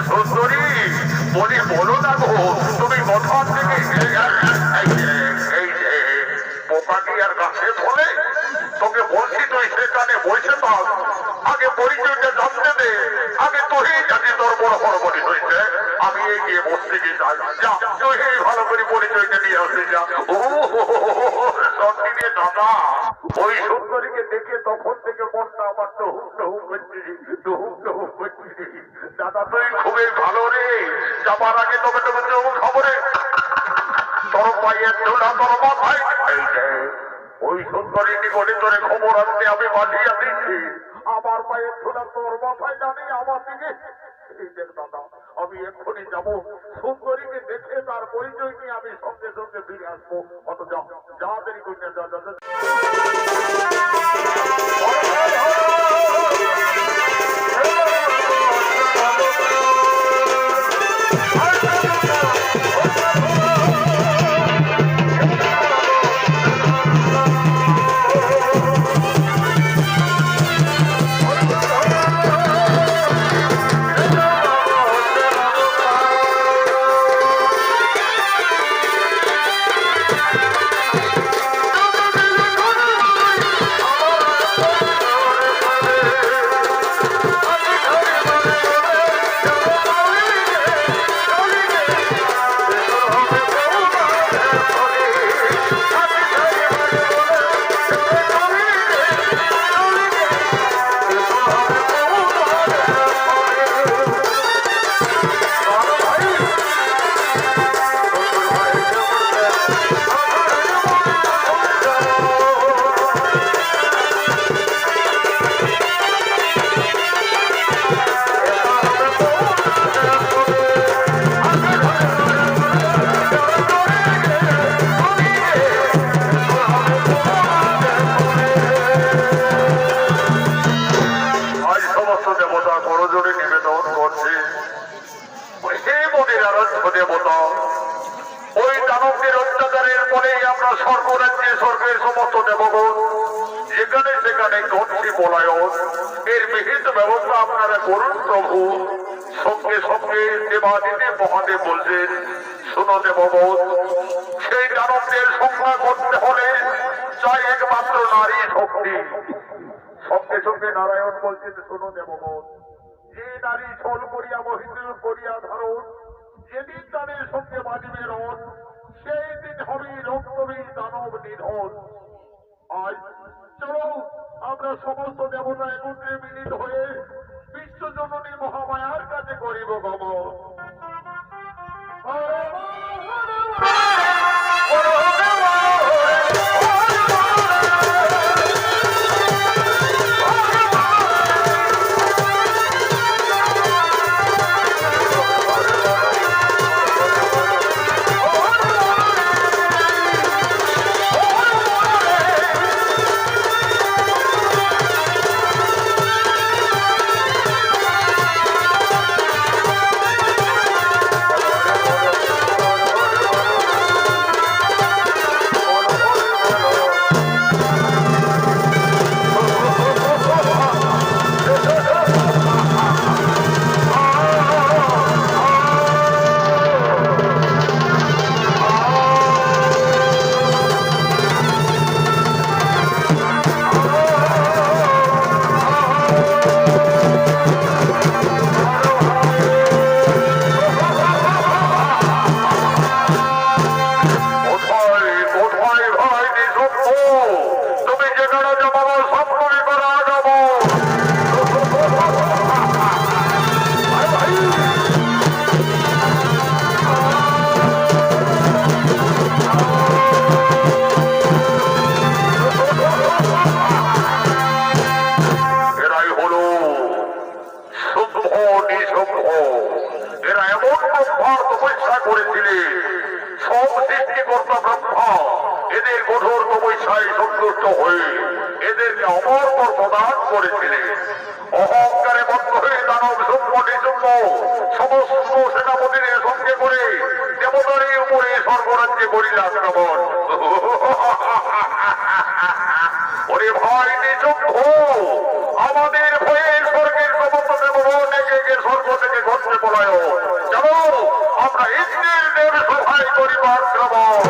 সুন্দরী বলি বলো না গো, তুমি কোথা থেকে এই যে পোকা কি আর গাছে ফলে? তোকে বলছি তুই সেখানে বসে থাক, আগে পরিচয়টা জানতে দে, আগে তুই জানি তোর বড় হড়বড়ি হয়েছে। আমি এগিয়ে বসতে গিয়ে যাই, যা তুই ভালো করে পরিচয়টা নিয়ে আসতে যা। ও সত্যি দাদা, ওই সুন্দরীকে দেখে তখন থেকে মনটা আমার টহুক টহুক করছে, টহুক টহুক করছে। দাদা তুই খুবই ভালো রে, যাবার আগে তোকে তোকে খবরে তোর পায়ের ধুলা তোর মাথায়। ওই সুন্দরীটি বলে তোরে খবর আনতে আমি পাঠিয়ে দিচ্ছি, আমার পায়ের ধুলা তোর মাথায় জানি আমার দিকে। দাদা আমি এক্ষুনি যাবো, সুন্দরীকে দেখে তার পরিচয় নিয়ে আমি সঙ্গে সঙ্গে ফিরে আসবো। অত যা যা দেরি করতে যা যা। ওই দানবদের অত্যাচারের পরেই আমরা স্বর্গরাজ্যে স্বর্গের সমস্ত দেবগণ যেখানে সেখানে গণছি পলায়ন, এর বিহিত ব্যবস্থা আপনারা করুন প্রভু। সঙ্গে সঙ্গে দেবাদিদেব মহাদেব বলছেন, শোনো দেবগণ, সেই দানবদের সংখ্যা করতে হলে চাই একমাত্র নারী শক্তি। সঙ্গে সঙ্গে নারায়ণ বলছেন, শোনো দেবগণ, যে নারী ছল করিয়া মহিন্দ্র করিয়া ধারণ, যেদিন তাদের সঙ্গে বাজিবে রথ, সেই দিন হবে রক্তবী দানব নিধন। আজ চলো আমরা সমস্ত দেবতা একত্রে মিলিত হয়ে বিশ্বজননী মহামায়ার কাছে করিব গমন। এদের কঠোর তপস্যায় সন্তুষ্ট হয়ে এদেরকে অমর প্রদান করেছিলেন। অহংকারে বদ্ধ হয়ে দানব সম্পটি জন্য সমস্ত সেনাপতিদের সঙ্গে করে দেবতারের উপরে স্বর্গরাজ্যে করিল আক্রমণ। ওরে ভাই নিচক্ষ, আমাদের ভয়ে স্বর্গের সমস্ত দেবগণ একে একে স্বর্গ থেকে ঘটতে পলায়। করিবার শ্রবণ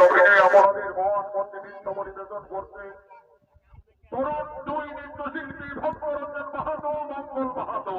অভিনয় অপরাধের মন মধ্যে নৃত্য পরিবেশন করছে তরুণ দুই নৃত্যশিল্পী ভক্তরঞ্জন মাহাতো মঙ্গল মাহাতো।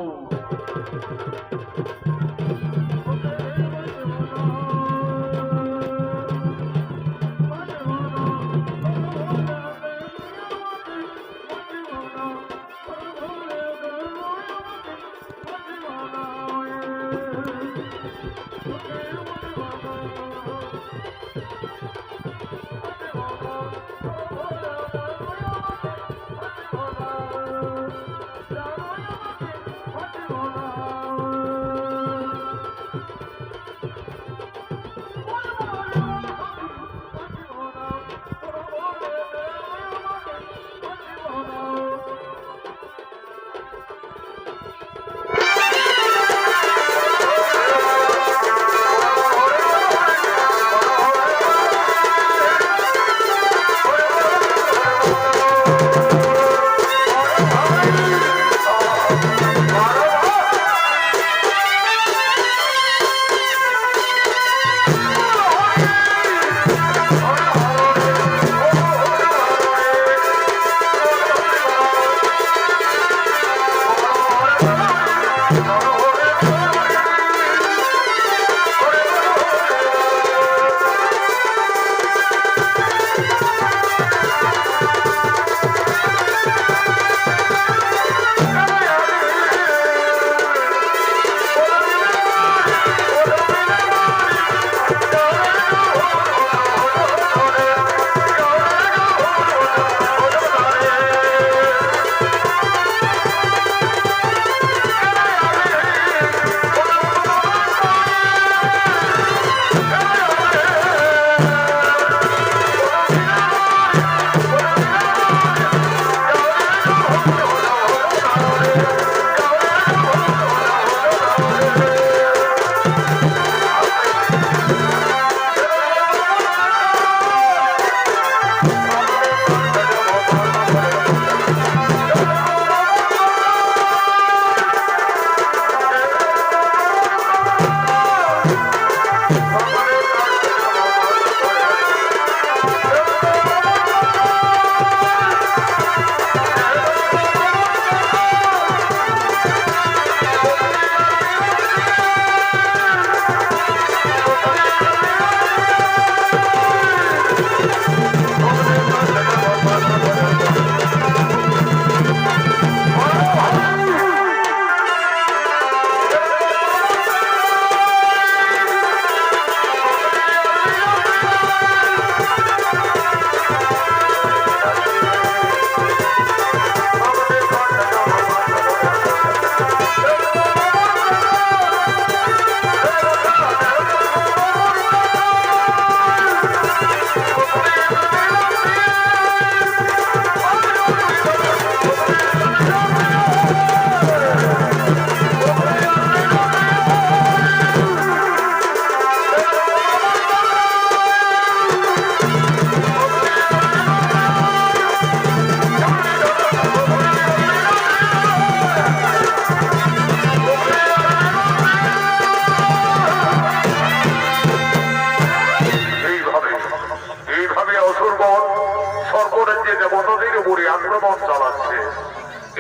আক্রমণ চালাচ্ছে।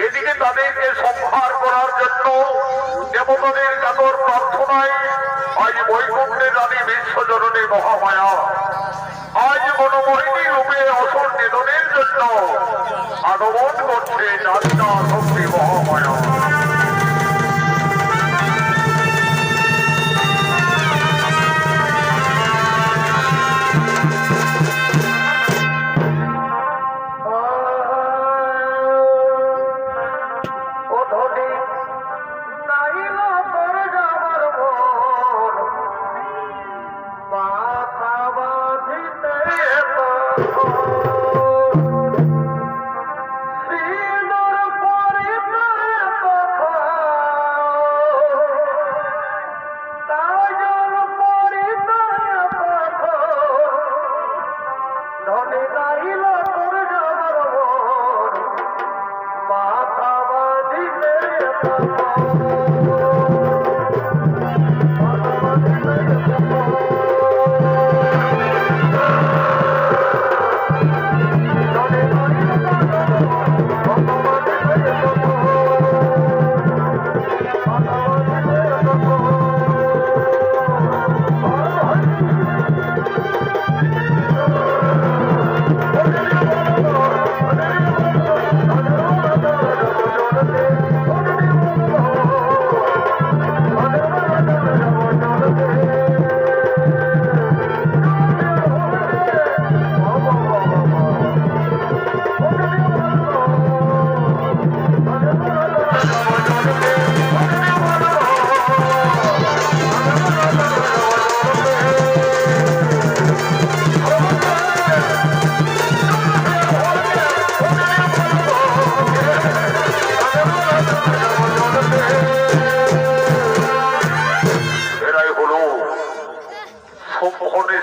এদিকে তাদেরকে সংহার করার জন্য দেবতাদের কাতর প্রার্থনায় আজ বৈকুণ্ঠে রানী বিশ্বজননী মহামায়া আজ বনমোহিনী রূপে অসুর নিধনের জন্য আগমন করছে নারীনা শক্তি মহামায়া।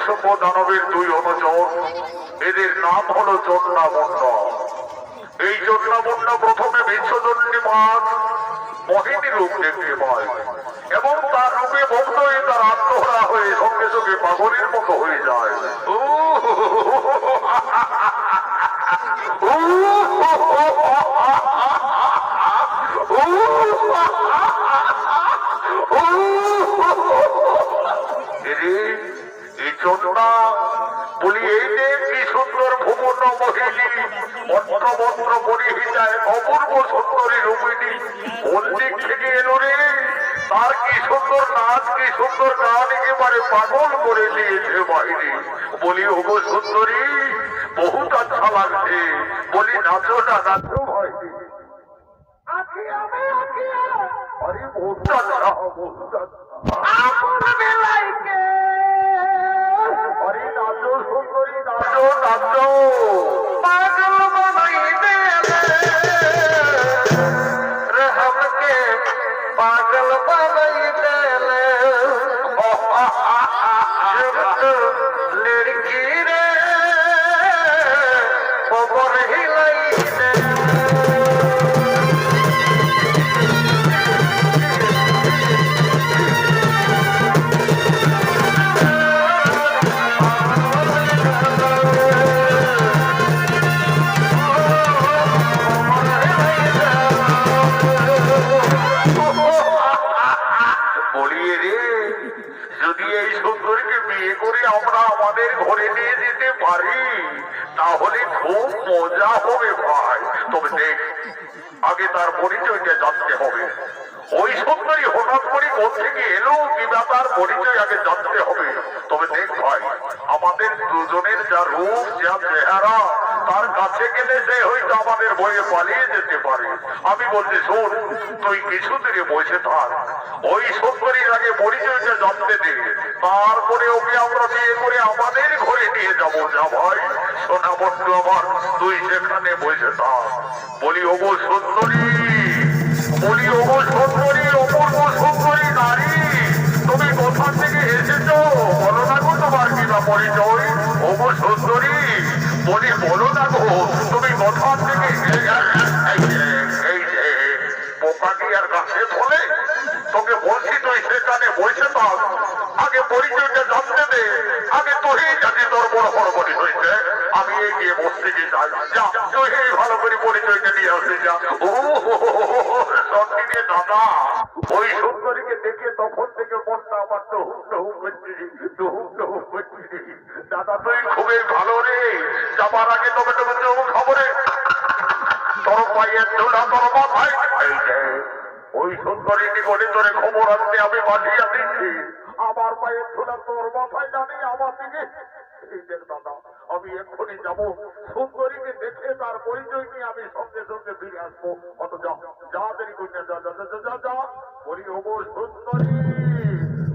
কশ্যপ দানবের দুই অনুচর, এদের নাম হলো চন্দ্রামুন্ডা। এই চন্দ্রামুন্ডা প্রথমে বিশ্বজন্যী মাছ মোহিনী রূপ দেখতে পায় এবং তার রূপে মুগ্ধ হয়ে তার আত্মহরা হয়ে সঙ্গে সঙ্গে পাগলের মতো হয়ে যায়। এই চন্দ্রা বলি, এই যে কি সুন্দর ভুবন মহিলী অন্ত্রবস্ত্র পরিহিতায় অপূর্ব সুন্দরী রূপিণী কোন দিক থেকে এলো রে? তার কি সুন্দর নাচ, কি সুন্দর গান, একেবারে পাগল করে দিয়েছে বাহিনী। বলি, ওগো সুন্দরী, বহুত আচ্ছা লাগছে। বলি, নাচো না, নাচো বাহিনী। আরে বহুত আচ্ছা, বহুত আচ্ছা। अरे नाचो सुंदरी, नाचो नाचो, पागल बनाई दे रहम के, पागल बनाई दे लड़की रे खबर हिलाई दे। আমাদের ঘরে নিয়ে যেতে পারি তাহলে খুব মজা হবে ভাই। তবে দেখ, আগে তার পরিচয়টা জানতে হবে। ওই সুন্দরী হঠাৎ করে কোথেকে এলো কিংবা তার পরিচয় আগে জানতে হবে। তবে দেখ ভাই, আমাদের দুজনের যা রূপ, যা চেহারা, তার কাছে গেলে সে হয়তো আমাদের বইয়ে পালিয়ে যেতে পারে। আমি বলছি, শোন, তুই কিছুদিনে বসে থাক, ওই সুন্দরীর আগে পরিচয়টা জানতে দে, তারপরে ওকে আমরা বিয়ে করে আমাদের ঘরে নিয়ে যাবো। যা ভাই, সোনা বন্ধু আমার, তুই সেখানে বসে থাক। বলি, ওগো সুন্দরী, বলি, ওগো সুন্দরী, অপূর্ব সুন্দরী নারী, তুমি কোথা থেকে এসেছো? বলো না গো তোমার কিনা পরিচয়। ওগো সুন্দরী, বলি, বলো না গো তুমি কোথা থেকে। এই যে পোকাটি আর গাছে ধরে, তোকে বলছি তুই সেখানে বসে থাক, আগে পরিচয়টা জানতে দে। আগে তুই জানি তোর বড় হড়বড়ি হয়েছে, আমি এগিয়ে বসতে গিয়ে যাই। যা, তুই ভালো করে পরিচয়টা নিয়ে আসে যা। ও সত্যি দাদা, ওই সুন্দরীকে দেখে তখন থেকে মনটা আমার টহুক টহুক করছি, টহুক টহুক করছি। দাদা, তুই খুবই ভালো রে। যাবার আগে তবে তবে চোখ খবরে তোর পায়ের ধুলা তোর মাথায়। ওই সুন্দরীটি বলে তোরে খবর আনতে আমি পাঠিয়ে দিচ্ছি। আমার পায়ের ধুলা তোর মাথায় জানি, আমার দিকে। এই দেখ দাদা, আমি এক্ষুনি যাবো, সুন্দরীকে দেখে তার পরিচয় নিয়ে আমি সঙ্গে সঙ্গে ফিরে আসবো। অত যা, যা দেরি করি না, যা যা যা যা যা। বলি, ওগো সুন্দরী,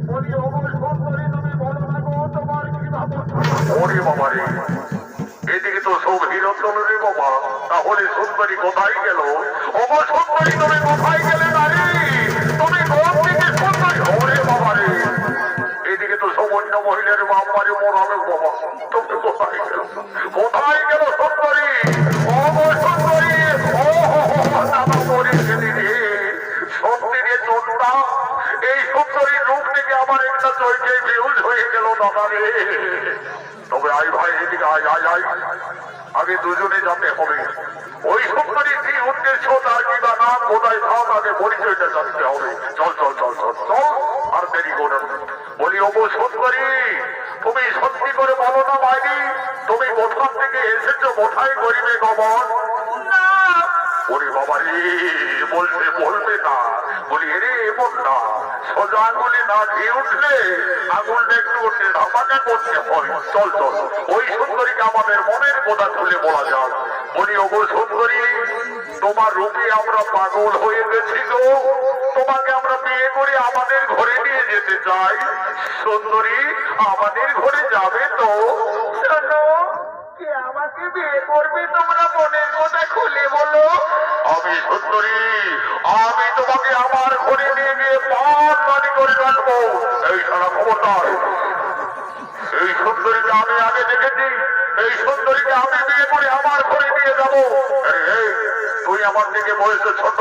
বলি, ওগো সুন্দরী, তুমি বলো না গো তোমার কি ভাবো। ওরে বাবা রে, এদিকে তো সব হিরোত্তম রে বাবা। তাহলে সুন্দরী কোথায় গেল? ওগো সুন্দরী, তুমি কোথায় গেলে নারী? তুমি কোন দিকে সুন্দরী? ওরে বাবা রে, এদিকে তো সমন্য মহিলার বাবারে মরাবে বাবা। তুমি কোথায় গেল? কোথায় গেল সুন্দরী? ওগো সুন্দরী, ও দাদা মরে গেলি রে। সত্যি রে চন্দ্রা, এই সুন্দরীর রূপ থেকে আমার একটা চৈকে বিউজ হয়ে গেল দাদা রে। তবে আই ভাই, এদিকে আয় আয় আয়, আগে দুজনে যেতে হবে। ওই সুন্দরীর কি উদ্দেশ্য, তার কিবা নাম, কোথায় থাক, আগে পরিচয়টা জানতে হবে। চল চল চল চল চল, আর দেরি করুন। বলি, ওগো সুন্দরী, তুমি সত্যি করে বলো না বাইরে, তুমি কোথা থেকে এসেছো, কোথায় করিবে গমন? না। ওরে বাবা রে, বলতে বলবে না। বলি, এরে এমন না, সোজা আঙুলে না দিয়ে উঠলে আঙুলটা একটু উঠে ধাপাকা করতে হয়। চল চল, ওই সুন্দরীকে আমাদের মনের কথা তুলে বলা যাক। বলি, ওগো সুন্দরী, তোমার রূপে আমরা পাগল হয়ে গেছি গো। তোমাকে আমরা বিয়ে করে আমাদের ঘরে নিয়ে যেতে চাই। সুন্দরী, আমাদের ঘরে যাবে তো? শোনো, কে আমাকে বিয়ে করবে তোমরা মনের কথা খুলে বলো। আমি সুন্দরী, আমি তোমাকে আমার ঘরে নিয়ে গিয়ে পান পানি করে রাখবো। এই সারা খবরদার এই সুন্দরীকে আমি আগে দেখেছি, এই সুন্দরীকে আমি বিয়ে করে আমার ঘরে নিয়ে যাবো। তুই আমার থেকে বয়সে ছোট,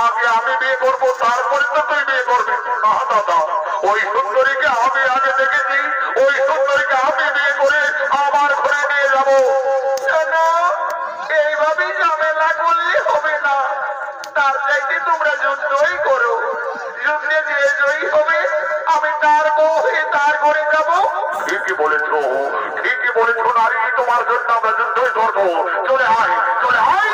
আগে আমি বিয়ে করবো তারপরে তো তুই বিয়ে করবি না দাদা। ওই সুন্দরীকে আমি আগে দেখেছি, ওই সুন্দরীকে আমি বিয়ে করে আমার ঘরে নিয়ে যাবো। এইভাবেই ঝামেলা করলে হবে না, তার চাইতে তোমরা যুদ্ধই করো, যুদ্ধে যে জয়ী হবে আমি তার বউ হয়ে তার ঘরে যাবো। ঠিকই বলেছো, ঠিকই বলেছো নারী, তোমার জন্য আমরা যুদ্ধই করবো। চলে আয়, চলে আয়।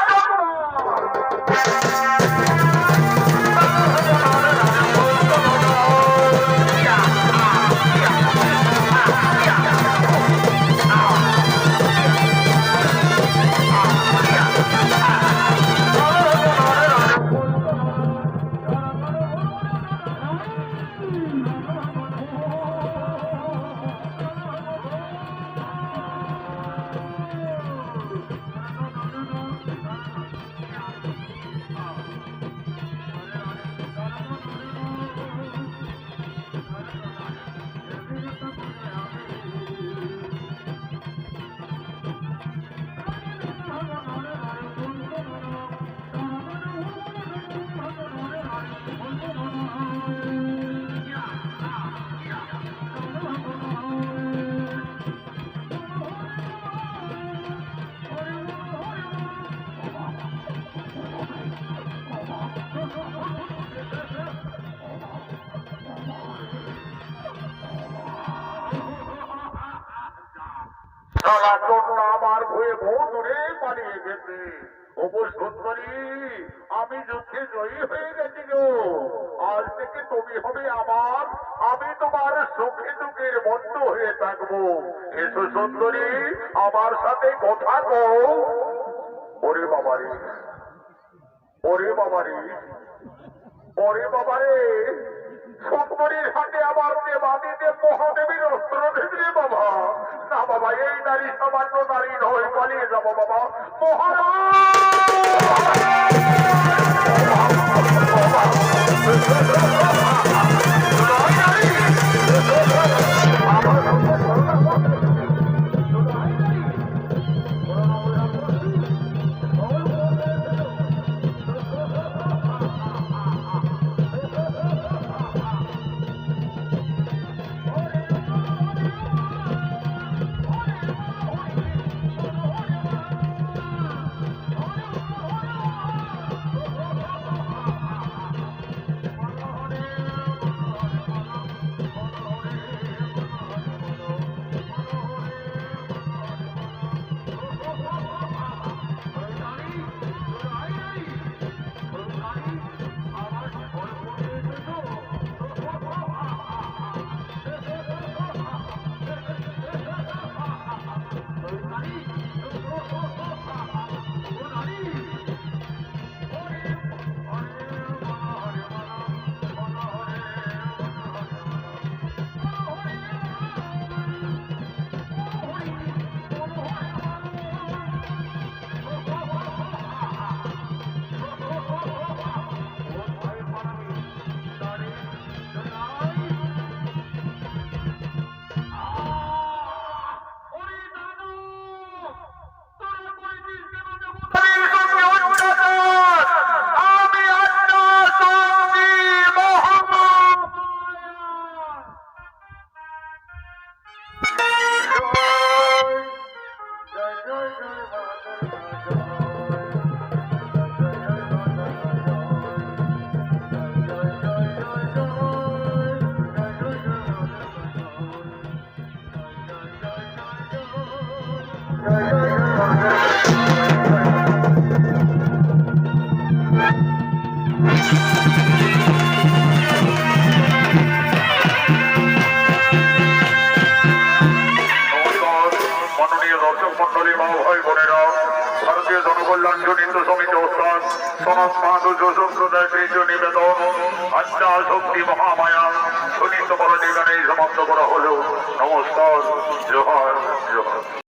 আমার ভয়ে বহু দূরে পালিয়ে গেছে। অপর সুন্দরী, আমি যুদ্ধে জয়ী হয়ে গেছি গো। আজ থেকে তুমি হবে আমার, আমি তোমার সুখে দুঃখের বন্ধু হয়ে থাকবো। এসো সুন্দরী, আমার সাথে কথা কও। ওরে বাবারে, ওরে বাবারে, ওরে বাবারে, সুন্দরীর হাতে আমার দেবাদিদেব মহাদেবীর অস্ত্র রে বাবা। না বাবা, এই নারী সামান্য নারী নয়, পালিয়ে যাবো বাবা। নিবেদন আচ্ছা শক্তি মহামায়া সুনীত বলটি গানে সমাপ্ত করা হলো। নমস্কার, জোহার জোহার।